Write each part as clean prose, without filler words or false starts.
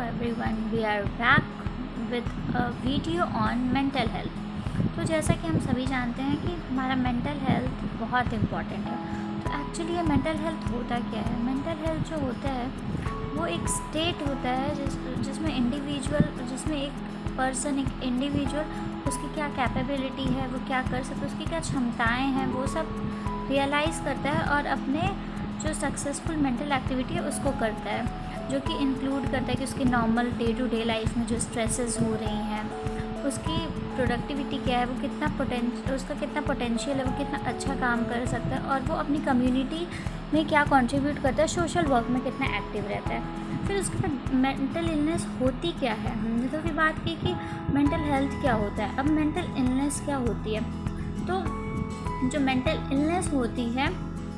everyone, we are back with a video on mental health। तो जैसा कि हम सभी जानते हैं कि हमारा मेंटल हेल्थ बहुत इम्पॉर्टेंट है। तो एक्चुअली ये मेंटल हेल्थ होता क्या है? मेंटल हेल्थ जो होता है वो एक स्टेट होता है जिसमें एक पर्सन, एक इंडिविजुअल, उसकी क्या कैपेबिलिटी है, वो क्या कर सकता है, उसकी क्या क्षमताएँ हैं, वो सब रियलाइज़ करता है और अपने जो सक्सेसफुल मेंटल एक्टिविटी है उसको करता है, जो कि इंक्लूड करता है कि उसकी normal day to day life में जो स्ट्रेसेस हो रही हैं, उसकी प्रोडक्टिविटी क्या है, वो उसका कितना पोटेंशियल है, वो कितना अच्छा काम कर सकता है और वो अपनी कम्युनिटी में क्या कंट्रीब्यूट करता है, सोशल वर्क में कितना एक्टिव रहता है। फिर उसके बाद मेंटल इलनेस होती क्या है। हमने तो भी बात की कि मेंटल हेल्थ क्या होता है। अब मेंटल इलनेस क्या होती है? तो जो मेंटल इलनेस होती है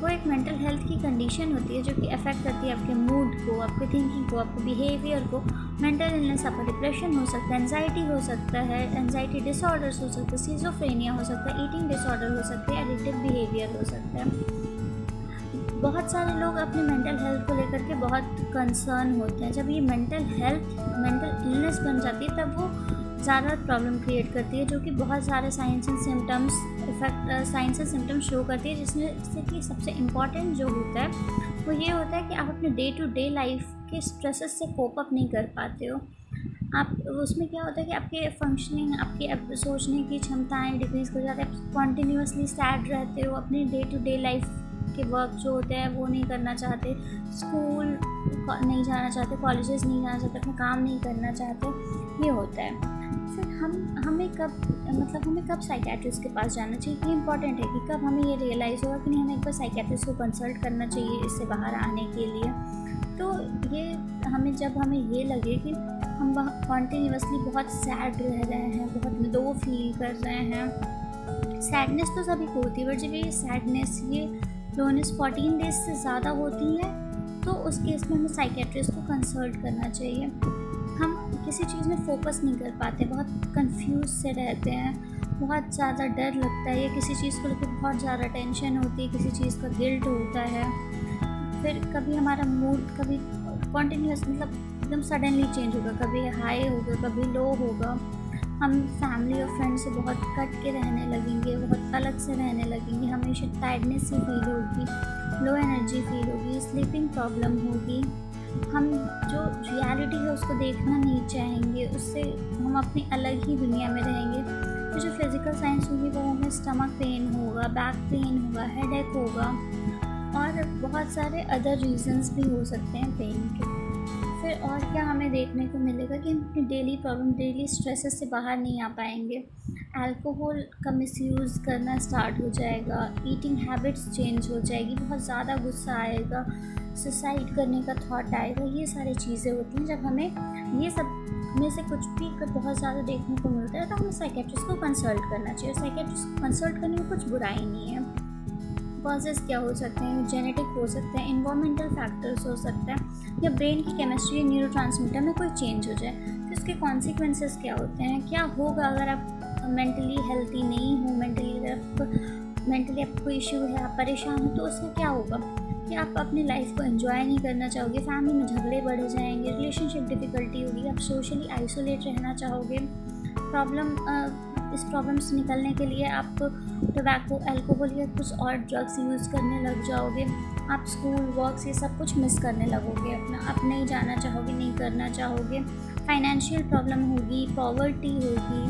वो एक मेंटल हेल्थ की कंडीशन होती है जो कि अफेक्ट करती है आपके मूड को, आपके थिंकिंग को, आपके बिहेवियर को। मेंटल इलनेस आपका डिप्रेशन हो सकता है, एंजाइटी हो सकता है, एंजाइटी डिसऑर्डर्स हो सकते हैं, सिजोफ्रेनिया हो सकता है, ईटिंग डिसऑर्डर हो सकते हैं, एडिक्टिव बिहेवियर हो सकता है। बहुत सारे लोग अपने मेंटल हेल्थ को लेकर के बहुत कंसर्न होते हैं। जब ये मेंटल इलनेस बन जाती है तब वो ज़्यादा प्रॉब्लम क्रिएट करती है, जो कि बहुत सारे साइंस एंड सिम्टम्स शो करती है, जिसमें से कि सबसे इम्पॉर्टेंट जो होता है वो ये होता है कि आप अपने डे टू डे लाइफ के स्ट्रेसेस से कोप अप नहीं कर पाते हो। आप उसमें क्या होता है कि आपके फंक्शनिंग, आपके सोचने की क्षमताएँ डिक्रीज़ कर जाती है। आप कॉन्टीन्यूसली सैड रहते हो, अपने डे टू डे लाइफ के वर्क जो होते हैं वो नहीं करना चाहते, स्कूल नहीं जाना चाहते, कॉलेजेस नहीं जाना चाहते, अपना काम नहीं करना चाहते, ये होता है। फिर हमें कब साइकेट्रिस्ट के पास जाना चाहिए, ये इंपॉर्टेंट है कि कब हमें ये रियलाइज़ होगा कि नहीं, हमें एक बार साइकेट्रिस्ट को कंसल्ट करना चाहिए इससे बाहर आने के लिए। तो जब हमें ये लगे कि हम कॉन्टीन्यूसली बहुत सैड रह रहे हैं, बहुत लो फील कर रहे हैं। सैडनेस तो सभी को होती है, बट जब ये सैडनेस, ये लोनेस 14 डेज से ज़्यादा होती है तो उस केस में हमें साइकेट्रिस्ट को कंसल्ट करना चाहिए। हम किसी चीज़ में फोकस नहीं कर पाते, बहुत कंफ्यूज से रहते हैं, बहुत ज़्यादा डर लगता है, या किसी चीज़ को लेकर बहुत ज़्यादा टेंशन होती है, किसी चीज़ का गिल्ट होता है। फिर कभी हमारा मूड कभी कॉन्टीन्यूस एकदम सडनली चेंज होगा, कभी हाई होगा, कभी लो होगा। हम फैमिली और फ्रेंड्स से बहुत कट के रहने लगेंगे, बहुत अलग से रहने लगेंगे, हमेशा टायर्डनेस सी फील होगी, लो एनर्जी फील होगी, स्लीपिंग प्रॉब्लम होगी। हम जो रियलिटी है उसको देखना नहीं चाहेंगे, उससे हम अपनी अलग ही दुनिया में रहेंगे। तो जो फिज़िकल साइंस होगी वो हमें स्टमक पेन होगा, बैक पेन होगा, हेडेक होगा और बहुत सारे अदर रीजंस भी हो सकते हैं पेन के। फिर और क्या हमें देखने को मिलेगा कि हम अपनी डेली स्ट्रेसेस से बाहर नहीं आ पाएंगे। अल्कोहल का मिसयूज़ करना स्टार्ट हो जाएगा, ईटिंग हैबिट्स चेंज हो जाएगी, बहुत ज़्यादा गुस्सा आएगा, सुसाइड करने का थॉट आएगा। ये सारी चीज़ें होती हैं। जब हमें ये सब में से कुछ भी बहुत ज़्यादा देखने को मिलता है तो हमें साइकेट्रिस्ट को कंसल्ट करना चाहिए। साइकेट्रिस्ट को कंसल्ट करने में कुछ बुराई नहीं है। कॉजेज़ क्या हो सकते हैं? जेनेटिक हो सकते हैं, इन्वायरमेंटल फैक्टर्स हो सकते हैं, या ब्रेन की केमिस्ट्री या न्यूरोट्रांसमीटर में कोई चेंज हो जाए तो इसके कॉन्सिक्वेंसेस क्या होते हैं? क्या होगा अगर आप मेंटली हेल्थी नहीं हो, मेंटली आपको कोई इशू है, आप परेशान हो, तो उससे क्या होगा कि आप अपनी लाइफ को एंजॉय नहीं करना चाहोगे, फैमिली में झगड़े बढ़ जाएंगे, रिलेशनशिप डिफ़िकल्टी होगी, आप सोशली आइसोलेट रहना चाहोगे। इस प्रॉब्लम से निकलने के लिए आप टोबैको, अल्कोहल या कुछ और ड्रग्स यूज़ करने लग जाओगे। आप स्कूल, वर्क, ये सब कुछ मिस करने लगोगे, आप नहीं जाना चाहोगे, नहीं करना चाहोगे। फाइनेंशियल प्रॉब्लम होगी, पॉवर्टी होगी।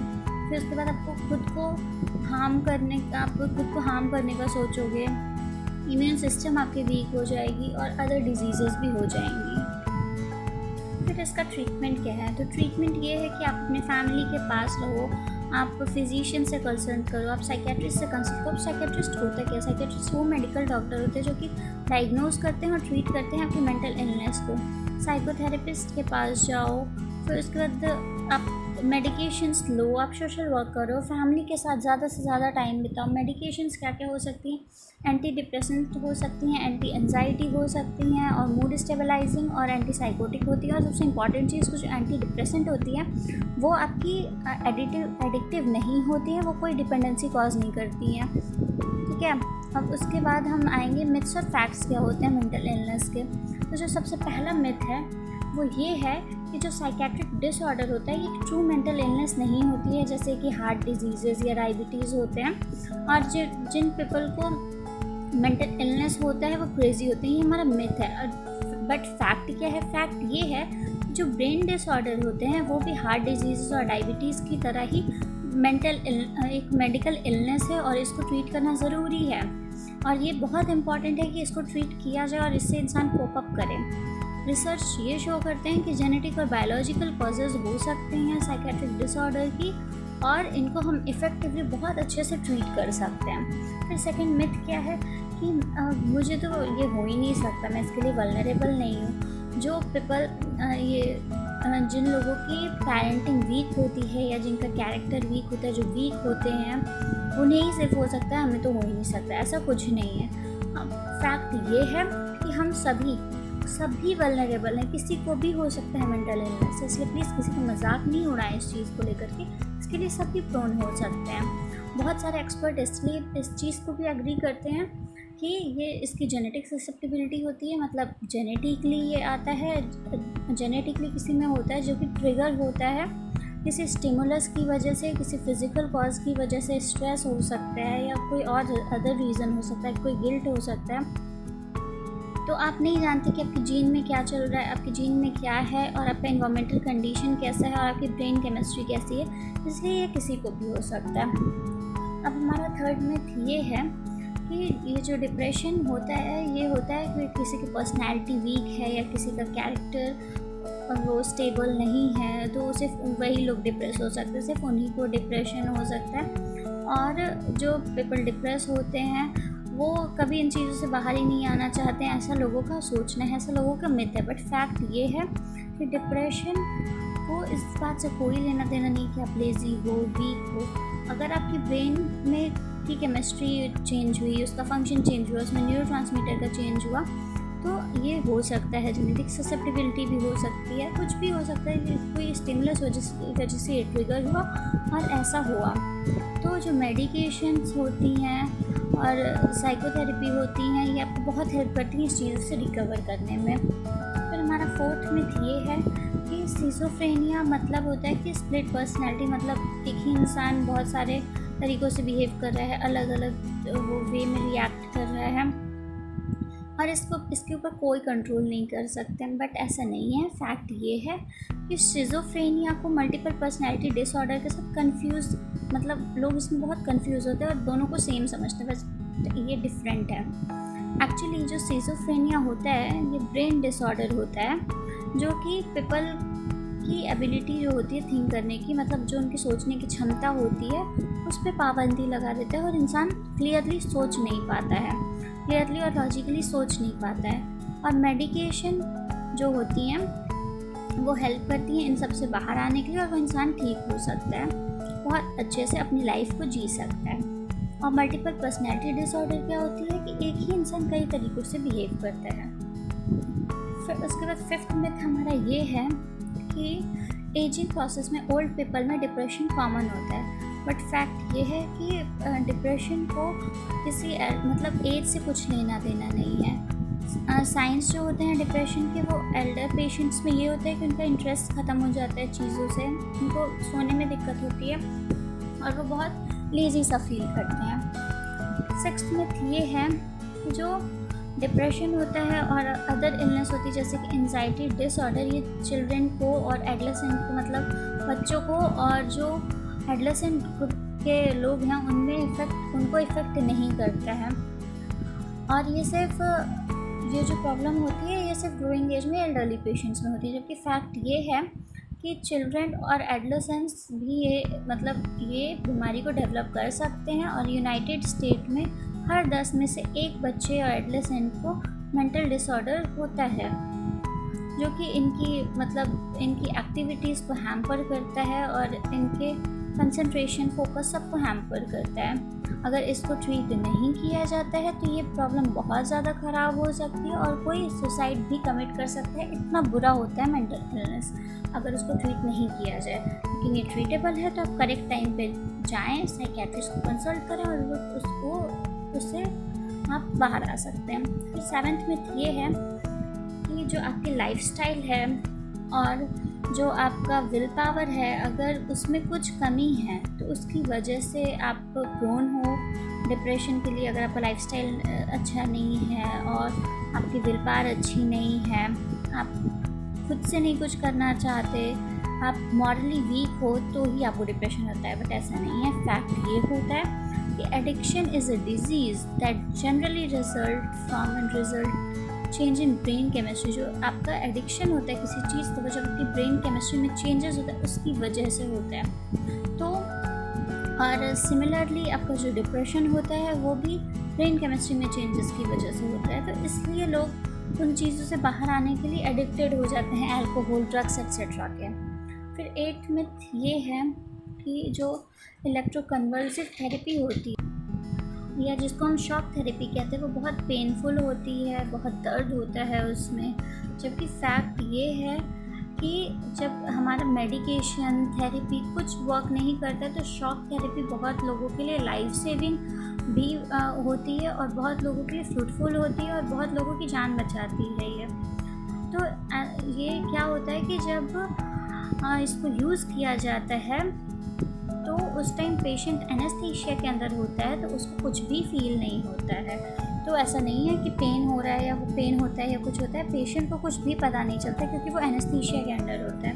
फिर उसके बाद आपको खुद को हार्म करने का सोचोगे। इम्यून सिस्टम आपकी वीक हो जाएगी और अदर डिजीज़ेस भी हो जाएंगी। फिर इसका ट्रीटमेंट क्या है? तो ट्रीटमेंट ये है कि आप अपने फैमिली के पास रहो, आप फिजिशियन से कंसल्ट करो, आप साइकेट्रिस्ट से कंसल्ट करो। साइकेट्रिस्ट होता क्या? साइकेट्रिस्ट वो मेडिकल डॉक्टर होते हैं जो कि डायग्नोज करते हैं और ट्रीट करते हैं आपकी मेंटल इलनेस को। साइकोथेरेपिस्ट के पास जाओ, फिर उसके बाद आप मेडिकेशंस लो, आप सोशल वर्क करो, फैमिली के साथ ज़्यादा से ज़्यादा टाइम बिताओ। मेडिकेशंस क्या क्या हो सकती हैं? एंटी डिप्रेसेंट हो सकती हैं, एंटी एंजाइटी हो सकती हैं, और मूड स्टेबलाइजिंग और एंटी साइकोटिक होती है। और सबसे इंपॉर्टेंट चीज़, कुछ एंटी डिप्रेसेंट होती है वो आपकी एडिक्टिव नहीं होती है, वो कोई डिपेंडेंसी कॉज नहीं करती हैं, ठीक है। अब उसके बाद हम आएंगे मिथ्स और फैक्ट्स क्या होते हैं मेंटल इलनेस के। तो जो सबसे पहला मिथ है वो ये है कि जो साइकेट्रिक डिसऑर्डर होता है ये एक ट्रू मेंटल इलनेस नहीं होती है, जैसे कि हार्ट डिजीज़ेज़ या डायबिटीज़ होते हैं। और जिन पीपल को मेंटल इलनेस होता है वो क्रेजी होते हैं, ये हमारा मिथ है। बट फैक्ट क्या है? फैक्ट ये है जो ब्रेन डिसऑर्डर होते हैं वो भी हार्ट डिजीज़ और डायबिटीज़ की तरह ही एक मेडिकल इलनेस है और इसको ट्रीट करना ज़रूरी है। और ये बहुत इम्पॉर्टेंट है कि इसको ट्रीट किया जाए और इससे इंसान कोप अप करे। रिसर्च ये शो करते हैं कि जेनेटिक और बायोलॉजिकल कॉजेज़ हो सकते हैं साइकेट्रिक डिसऑर्डर की, और इनको हम इफ़ेक्टिवली बहुत अच्छे से ट्रीट कर सकते हैं। फिर सेकंड मिथ क्या है कि मुझे तो ये हो ही नहीं सकता, मैं इसके लिए वल्नरेबल नहीं हूँ। जो पीपल जिन लोगों की पेरेंटिंग वीक होती है या जिनका कैरेक्टर वीक होता है, जो वीक होते हैं, उन्हें ही सिर्फ हो सकता है, हमें तो हो ही नहीं सकता। ऐसा कुछ नहीं है। फैक्ट ये है कि हम सभी वल्नरेबल हैं, किसी को भी हो सकता है मेंटल इलनेस। इसलिए प्लीज़ किसी का मजाक नहीं उड़ाएं इस चीज़ को लेकर के, इसके लिए सभी प्रोन हो सकते हैं। बहुत सारे एक्सपर्ट इसलिए इस चीज़ को भी एग्री करते हैं कि ये इसकी जेनेटिक ससेप्टिबिलिटी होती है, मतलब जेनेटिकली ये आता है, जेनेटिकली किसी में होता है जो कि ट्रिगर होता है किसी स्टिमुलस की वजह से, किसी फिज़िकल कॉज की वजह से। स्ट्रेस हो सकता है या कोई और अदर रीज़न हो सकता है, कोई गिल्ट हो सकता है। तो आप नहीं जानते कि आपकी जीन में क्या चल रहा है, आपकी जीन में क्या है और आपका इन्वायरमेंटल कंडीशन कैसा है और आपकी ब्रेन केमिस्ट्री कैसी है, इसलिए ये किसी को भी हो सकता है। अब हमारा थर्ड मिथ ये है कि ये जो डिप्रेशन होता है ये होता है कि किसी की पर्सनैलिटी वीक है या किसी का कैरेक्टर वो स्टेबल नहीं है, तो सिर्फ वही लोग डिप्रेस हो सकते हैं, सिर्फ उन्हीं को डिप्रेशन हो सकता है। और जो पीपल डिप्रेस होते हैं वो कभी इन चीज़ों से बाहर ही नहीं आना चाहते हैं, ऐसा लोगों का सोचना है, ऐसा लोगों का मिथ है। बट फैक्ट ये है कि डिप्रेशन को इस बात से कोई लेना देना नहीं कि आप लेज़ी हो, वीक हो। अगर आपकी ब्रेन में की केमिस्ट्री चेंज हुई, उसका फंक्शन चेंज हुआ, उसमें न्यूरोट्रांसमीटर का चेंज हुआ, तो ये हो सकता है। जेनेटिक ससेप्टिबिलिटी भी हो सकती है, कुछ भी हो सकता है कि कोई स्टिमुलस वजह से ये ट्रिगर हुआ और ऐसा हुआ। तो जो मेडिकेशंस होती हैं और साइकोथेरेपी होती हैं ये आपको बहुत हेल्प करती हैं इस चीज़ से रिकवर करने में। फिर हमारा फोर्थ मिथ ये है कि सिज़ोफ्रेनिया मतलब होता है कि स्प्लिट पर्सनैलिटी, मतलब एक ही इंसान बहुत सारे तरीक़ों से बिहेव कर रहा है, अलग अलग वो वे में रिएक्ट कर रहा है और इसके ऊपर कोई कंट्रोल नहीं कर सकते। बट ऐसा नहीं है। फैक्ट ये है कि सिज़ोफ्रेनिया को मल्टीपल पर्सनैलिटी डिसऑर्डर के साथ कंफ्यूज, मतलब लोग इसमें बहुत कंफ्यूज होते हैं और दोनों को सेम समझते हैं, बस ये डिफरेंट है। एक्चुअली जो सिज़ोफ्रेनिया होता है ये ब्रेन डिसऑर्डर होता है जो कि पीपल की एबिलिटी जो होती है थिंक करने की, मतलब जो उनकी सोचने की क्षमता होती है उस पर पाबंदी लगा देता है और इंसान क्लियरली सोच नहीं पाता है, क्लियरली और लॉजिकली सोच नहीं पाता है। और मेडिकेशन जो होती हैं वो हेल्प करती हैं इन सब से बाहर आने के लिए और वो इंसान ठीक हो सकता है, बहुत अच्छे से अपनी लाइफ को जी सकता है। और मल्टीपल पर्सनैलिटी डिसऑर्डर क्या होती है कि एक ही इंसान कई तरीक़ों से बिहेव करता है। फिर उसके बाद फिफ्थ मिथ हमारा ये है कि एजिंग प्रोसेस में ओल्ड पीपल में डिप्रेशन कॉमन होता है। बट फैक्ट ये है कि डिप्रेशन को किसी मतलब एज से कुछ लेना देना नहीं है। साइंस जो होते हैं डिप्रेशन के वो एल्डर पेशेंट्स में ये होता है कि उनका इंटरेस्ट ख़त्म हो जाता है चीज़ों से, उनको सोने में दिक्कत होती है और वो बहुत लेज़ी सा फील करते हैं। सिक्स्थ मिथ ये है कि जो डिप्रेशन होता है और अदर इलनेस होती है जैसे कि एंजाइटी डिसऑर्डर, ये चिल्ड्रन को और एडोलेसेंट को, मतलब बच्चों को और जो एडोलेसेंट ग्रुप के लोग हैं उनको इफ़ेक्ट नहीं करता है। और ये सिर्फ ये जो प्रॉब्लम होती है ये सिर्फ ग्रोइंग एज में एल्डरली पेशेंट्स में होती है, जबकि फैक्ट ये है कि चिल्ड्रन और एडोलेसेंट्स भी ये बीमारी को डेवलप कर सकते हैं। और यूनाइटेड स्टेट में हर 10 में से एक बच्चे और एडोलेसेंट को मेंटल डिसऑर्डर होता है, जो कि इनकी एक्टिविटीज़ को हैम्पर करता है और इनके कंसंट्रेशन, फोकस सबको हैम्पर करता है। अगर इसको ट्रीट नहीं किया जाता है तो ये प्रॉब्लम बहुत ज़्यादा ख़राब हो सकती है और कोई सुसाइड भी कमिट कर सकता है, इतना बुरा होता है मेंटल इलनेस अगर उसको ट्रीट नहीं किया जाए। लेकिन ये ट्रीटेबल है तो आप करेक्ट टाइम पे जाएं, साइकियाट्रिस्ट को कंसल्ट करें और उससे आप बाहर आ सकते हैं। फिर 7th मिथ ये है कि जो आपकी लाइफस्टाइल है और जो आपका विल पावर है, अगर उसमें कुछ कमी है तो उसकी वजह से आप प्रोन हो डिप्रेशन के लिए। अगर आपका लाइफस्टाइल अच्छा नहीं है और आपकी विल पावर अच्छी नहीं है, आप खुद से नहीं कुछ करना चाहते, आप मॉरली वीक हो, तो ही आपको डिप्रेशन होता है। बट ऐसा नहीं है। फैक्ट ये होता है कि addiction is a disease that generally result change in brain chemistry. जो आपका एडिक्शन होता है किसी चीज़, तो वो जब आपकी ब्रेन केमिस्ट्री में चेंजेस होता है उसकी वजह से होता है। तो और सिमिलरली आपका जो डिप्रेशन होता है वो भी ब्रेन केमिस्ट्री में चेंजेस की वजह से होता है। तो इसलिए लोग उन चीज़ों से बाहर आने के लिए एडिक्टेड हो जाते हैं, अल्कोहल, ड्रग्स एक्सेट्रा के। फिर 8th मिथ ये है कि जो इलेक्ट्रोकन्वल्सिव थेरेपी होती है, या जिसको हम शॉक थेरेपी कहते हैं, वो बहुत पेनफुल होती है, बहुत दर्द होता है उसमें। जबकि फैक्ट ये है कि जब हमारा मेडिकेशन थेरेपी कुछ वर्क नहीं करता है, तो शॉक थेरेपी बहुत लोगों के लिए लाइफ सेविंग भी होती है और बहुत लोगों के लिए फ्रूटफुल होती है और बहुत लोगों की जान बचाती है ये। तो ये क्या होता है कि जब इसको यूज़ किया जाता है तो उस टाइम पेशेंट एनेस्थीसिया के अंदर होता है, तो उसको कुछ भी फील नहीं होता है। तो ऐसा नहीं है कि पेन हो रहा है या वो पेन होता है या कुछ होता है, पेशेंट को कुछ भी पता नहीं चलता क्योंकि वो एनेस्थीसिया के अंदर होता है।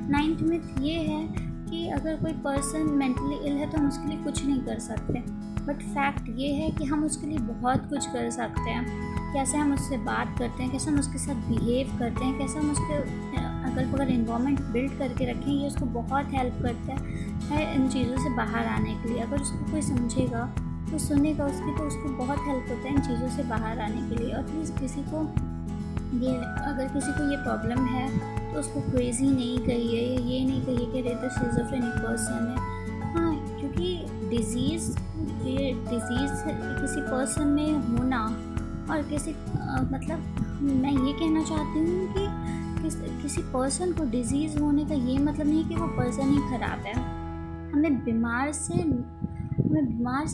9th मिथ ये है कि अगर कोई पर्सन मेंटली इल है तो हम उसके लिए कुछ नहीं कर सकते। बट फैक्ट ये है कि हम उसके लिए बहुत कुछ कर सकते हैं। कैसे हम उससे बात करते हैं, कैसे हम उसके साथ बिहेव करते हैं, कैसे हम उसके अगल बगल इन्वायरमेंट बिल्ड करके रखें, ये उसको बहुत हेल्प करता है इन चीज़ों से बाहर आने के लिए। अगर उसको कोई समझेगा, कोई सुनेगा उसकी, तो उसको बहुत हेल्प होता है इन चीज़ों से बाहर आने के लिए। और प्लीज़ अगर किसी को ये प्रॉब्लम है तो उसको क्रेज़ी नहीं कहिए, ये नहीं कहिए कि अरे तो शिज़ोफ्रेनिक पर्सन है। हाँ, क्योंकि डिज़ीज़ किसी पर्सन में होना और किसी मतलब मैं ये कहना चाहती हूँ कि किसी पर्सन को डिज़ीज़ होने का ये मतलब नहीं कि वो पर्सन ही ख़राब है। हमें बीमार से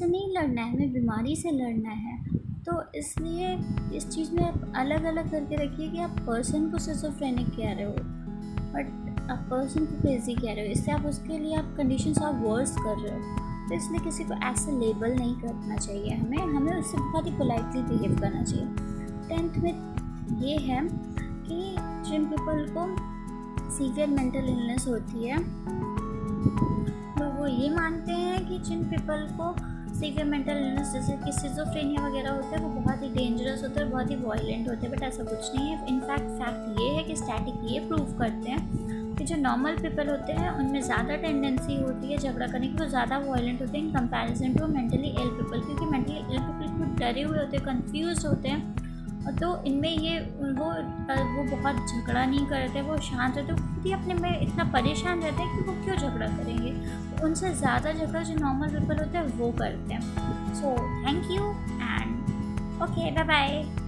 नहीं लड़ना है, हमें बीमारी से लड़ना है। तो इसलिए इस चीज़ में आप अलग अलग करके रखिए कि आप पर्सन को शिज़ोफ्रेनिक कह रहे हो बट आप पर्सन को क्रेज़ी कह रहे हो, इससे आप उसके लिए आप कंडीशंस और वर्स कर रहे हो। तो इसलिए किसी को ऐसे लेबल नहीं करना चाहिए, हमें उससे बहुत ही पोलाइटली बिहेव करना चाहिए। 10th मिथ ये है कि जिन पीपल को सीवियर मेंटल इलनेस होती है तो वो ये मानते हैं कि जिन पीपल को सीवियर मेंटल इलनेस जैसे कि सिजोफ्रेनिया वगैरह होता है वो बहुत ही डेंजरस होता है, बहुत ही वायलेंट होते हैं। बट ऐसा कुछ नहीं है। इनफैक्ट फैक्ट ये है कि स्टैटिक ये प्रूव करते हैं कि जो नॉर्मल पीपल होते हैं उनमें ज़्यादा टेंडेंसी होती है झगड़ा करने की, वो ज़्यादा वायलेंट होते हैं in comparison to mentally ill people. क्योंकि मेंटली इल पीपल खुद डरे हुए होते हैं, कन्फ्यूज होते हैं, तो इनमें ये वो बहुत झगड़ा नहीं करते, वो शांत रहते, वो खुद ही अपने में इतना परेशान रहते हैं कि वो क्यों झगड़ा करेंगे। तो उनसे ज़्यादा झगड़ा जो नॉर्मल पीपल होते हैं वो करते हैं। So thank you and okay, bye bye.